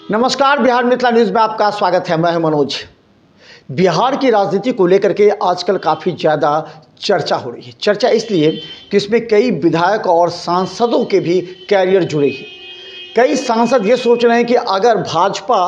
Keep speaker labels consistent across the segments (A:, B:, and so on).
A: नमस्कार, बिहार मिथिला न्यूज़ में आपका स्वागत है। मैं हूं मनोज। बिहार की राजनीति को लेकर के आजकल काफ़ी ज़्यादा चर्चा हो रही है। चर्चा इसलिए कि इसमें कई विधायक और सांसदों के भी कैरियर जुड़े हैं। कई सांसद ये सोच रहे हैं कि अगर भाजपा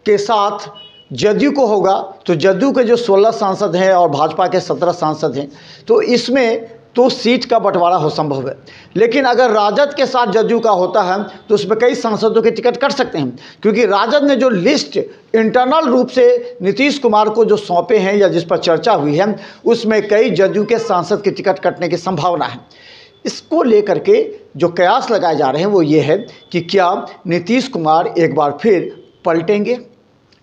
A: के साथ जदयू को होगा तो जदयू के जो 16 सांसद हैं और भाजपा के 17 सांसद हैं, तो इसमें तो सीट का बंटवारा हो संभव है। लेकिन अगर राजद के साथ जदयू का होता है तो उसमें कई सांसदों के टिकट कट सकते हैं, क्योंकि राजद ने जो लिस्ट इंटरनल रूप से नीतीश कुमार को जो सौंपे हैं या जिस पर चर्चा हुई है, उसमें कई जदयू के सांसद के टिकट कटने की संभावना है। इसको लेकर के जो कयास लगाए जा रहे हैं वो ये है कि क्या नीतीश कुमार एक बार फिर पलटेंगे।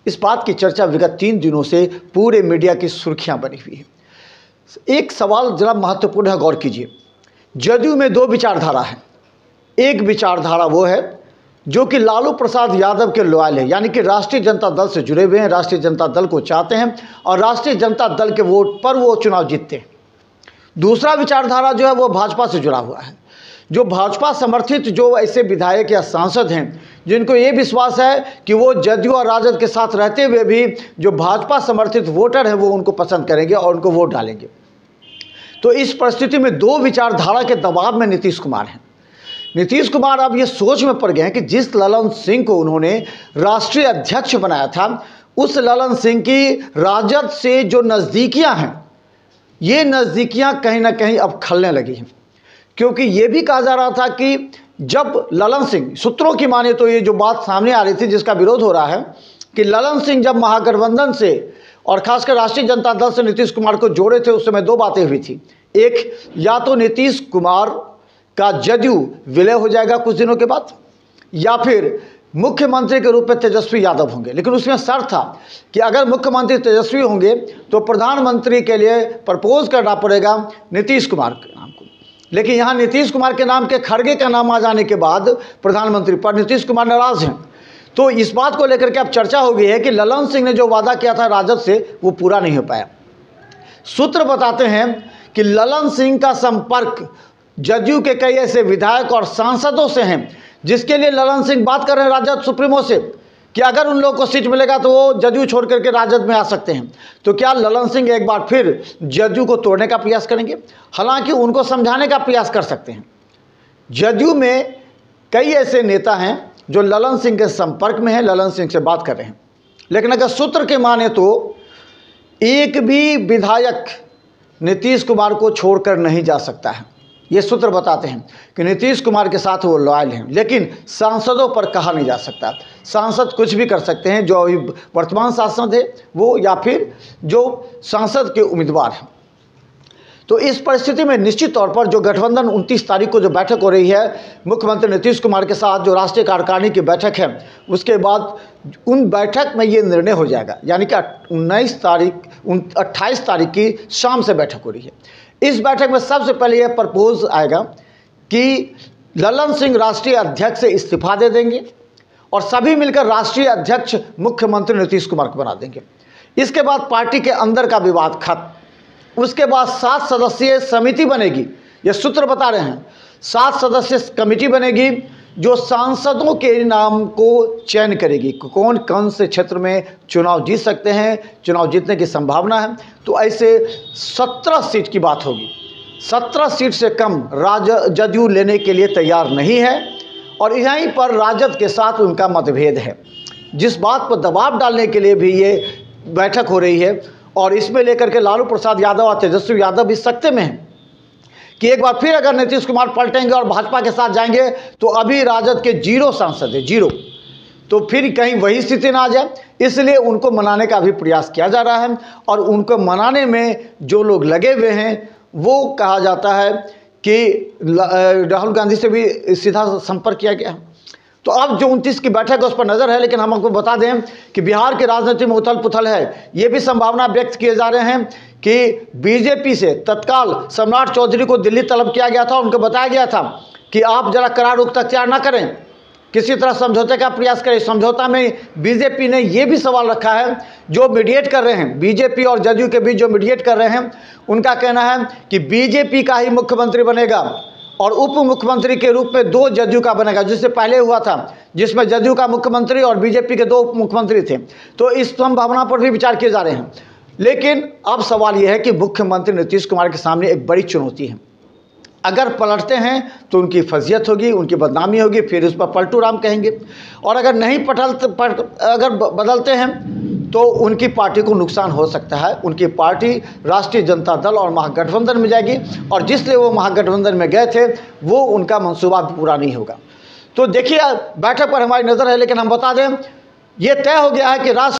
A: इस बात की चर्चा विगत 3 दिनों से पूरे मीडिया की सुर्खियां बनी हुई है। एक सवाल जरा महत्वपूर्ण है, गौर कीजिए। जदयू में 2 विचारधारा है। एक विचारधारा वो है जो कि लालू प्रसाद यादव के लॉयल है, यानी कि राष्ट्रीय जनता दल से जुड़े हुए हैं, राष्ट्रीय जनता दल को चाहते हैं और राष्ट्रीय जनता दल के वोट पर वो चुनाव जीतते हैं। दूसरा विचारधारा जो है वो भाजपा से जुड़ा हुआ है। जो भाजपा समर्थित जो ऐसे विधायक या सांसद हैं जिनको ये विश्वास है कि वो जदयू और राजद के साथ रहते हुए भी जो भाजपा समर्थित वोटर हैं वो उनको पसंद करेंगे और उनको वोट डालेंगे। तो इस परिस्थिति में 2 विचारधारा के दबाव में नीतीश कुमार हैं। नीतीश कुमार अब ये सोच में पड़ गए हैं कि जिस ललन सिंह को उन्होंने राष्ट्रीय अध्यक्ष बनाया था, उस ललन सिंह की राजद से जो नज़दीकियां हैं, ये नज़दीकियां कहीं ना कहीं अब खलने लगी हैं। क्योंकि ये भी कहा जा रहा था कि जब ललन सिंह, सूत्रों की माने तो ये जो बात सामने आ रही थी जिसका विरोध हो रहा है कि ललन सिंह जब महागठबंधन से और खासकर राष्ट्रीय जनता दल से नीतीश कुमार को जोड़े थे, उस समय 2 बातें हुई थी। एक, या तो नीतीश कुमार का जदयू विलय हो जाएगा कुछ दिनों के बाद, या फिर मुख्यमंत्री के रूप में तेजस्वी यादव होंगे। लेकिन उसमें शर्त था कि अगर मुख्यमंत्री तेजस्वी होंगे तो प्रधानमंत्री के लिए प्रपोज करना पड़ेगा नीतीश कुमार के नाम को। लेकिन यहाँ नीतीश कुमार के नाम के खड़गे का नाम आ जाने के बाद प्रधानमंत्री पर नीतीश कुमार नाराज हैं। तो इस बात को लेकर के अब चर्चा हो गई है कि ललन सिंह ने जो वादा किया था राजद से वो पूरा नहीं हो पाया। सूत्र बताते हैं कि ललन सिंह का संपर्क जदयू के कई ऐसे विधायक और सांसदों से हैं जिसके लिए ललन सिंह बात कर रहे हैं राजद सुप्रीमो से कि अगर उन लोगों को सीट मिलेगा तो वो जदयू छोड़ करके राजद में आ सकते हैं। तो क्या ललन सिंह एक बार फिर जदयू को तोड़ने का प्रयास करेंगे? हालांकि उनको समझाने का प्रयास कर सकते हैं। जदयू में कई ऐसे नेता हैं जो ललन सिंह के संपर्क में हैं, ललन सिंह से बात कर रहे हैं। लेकिन अगर सूत्र के माने तो एक भी विधायक नीतीश कुमार को छोड़कर नहीं जा सकता है। ये सूत्र बताते हैं कि नीतीश कुमार के साथ वो लॉयल हैं, लेकिन सांसदों पर कहा नहीं जा सकता। सांसद कुछ भी कर सकते हैं, जो अभी वर्तमान सांसद है वो या फिर जो सांसद के उम्मीदवार हैं। तो इस परिस्थिति में निश्चित तौर पर जो गठबंधन 29 तारीख को जो बैठक हो रही है मुख्यमंत्री नीतीश कुमार के साथ, जो राष्ट्रीय कार्यकारिणी की बैठक है, उसके बाद उन बैठक में ये निर्णय हो जाएगा। यानी कि 28 तारीख की शाम से बैठक हो रही है। इस बैठक में सबसे पहले यह प्रपोज आएगा कि ललन सिंह राष्ट्रीय अध्यक्ष से इस्तीफा दे देंगे और सभी मिलकर राष्ट्रीय अध्यक्ष मुख्यमंत्री नीतीश कुमार को बना देंगे। इसके बाद पार्टी के अंदर का विवाद खत्म। उसके बाद 7 सदस्यीय समिति बनेगी। ये सूत्र बता रहे हैं 7 सदस्यीय कमेटी बनेगी जो सांसदों के नाम को चयन करेगी, कौन कौन से क्षेत्र में चुनाव जीत सकते हैं, चुनाव जीतने की संभावना है। तो ऐसे 17 सीट की बात होगी। 17 सीट से कम जदयू लेने के लिए तैयार नहीं है और यहीं पर राजद के साथ उनका मतभेद है, जिस बात पर दबाव डालने के लिए भी ये बैठक हो रही है। और इसमें लेकर के लालू प्रसाद यादव और तेजस्वी यादव भी सकते में हैं कि एक बार फिर अगर नीतीश कुमार पलटेंगे और भाजपा के साथ जाएंगे तो अभी राजद के 0 सांसद है, 0, तो फिर कहीं वही स्थिति ना आ जाए। इसलिए उनको मनाने का भी प्रयास किया जा रहा है और उनको मनाने में जो लोग लगे हुए हैं वो कहा जाता है कि राहुल गांधी से भी सीधा संपर्क किया गया। तो अब जो 29 की बैठक है उस पर नज़र है। लेकिन हम आपको बता दें कि बिहार की राजनीति में उथल पुथल है। ये भी संभावना व्यक्त किए जा रहे हैं कि बीजेपी से तत्काल सम्राट चौधरी को दिल्ली तलब किया गया था। उनको बताया गया था कि आप जरा करार रुख तख्तियार ना करें, किसी तरह समझौते का प्रयास करें। समझौता में बीजेपी ने यह भी सवाल रखा है, जो मीडिएट कर रहे हैं बीजेपी और जदयू के बीच जो मीडिएट कर रहे हैं, उनका कहना है कि बीजेपी का ही मुख्यमंत्री बनेगा और उप मुख्यमंत्री के रूप में 2 जदयू का बनेगा, जिससे पहले हुआ था जिसमें जदयू का मुख्यमंत्री और बीजेपी के 2 उप मुख्यमंत्री थे। तो इस संभावना पर भी विचार किए जा रहे हैं। लेकिन अब सवाल यह है कि मुख्यमंत्री नीतीश कुमार के सामने एक बड़ी चुनौती है। अगर पलटते हैं तो उनकी फजीयत होगी, उनकी बदनामी होगी, फिर उस पर पलटू राम कहेंगे। और अगर नहीं अगर बदलते हैं तो उनकी पार्टी को नुकसान हो सकता है। उनकी पार्टी राष्ट्रीय जनता दल और महागठबंधन में जाएगी, और जिसलिए वो महागठबंधन में गए थे वो उनका मंसूबा पूरा नहीं होगा। तो देखिए, बैठक पर हमारी नज़र है, लेकिन हम बता दें ये तय हो गया है कि राष्ट्र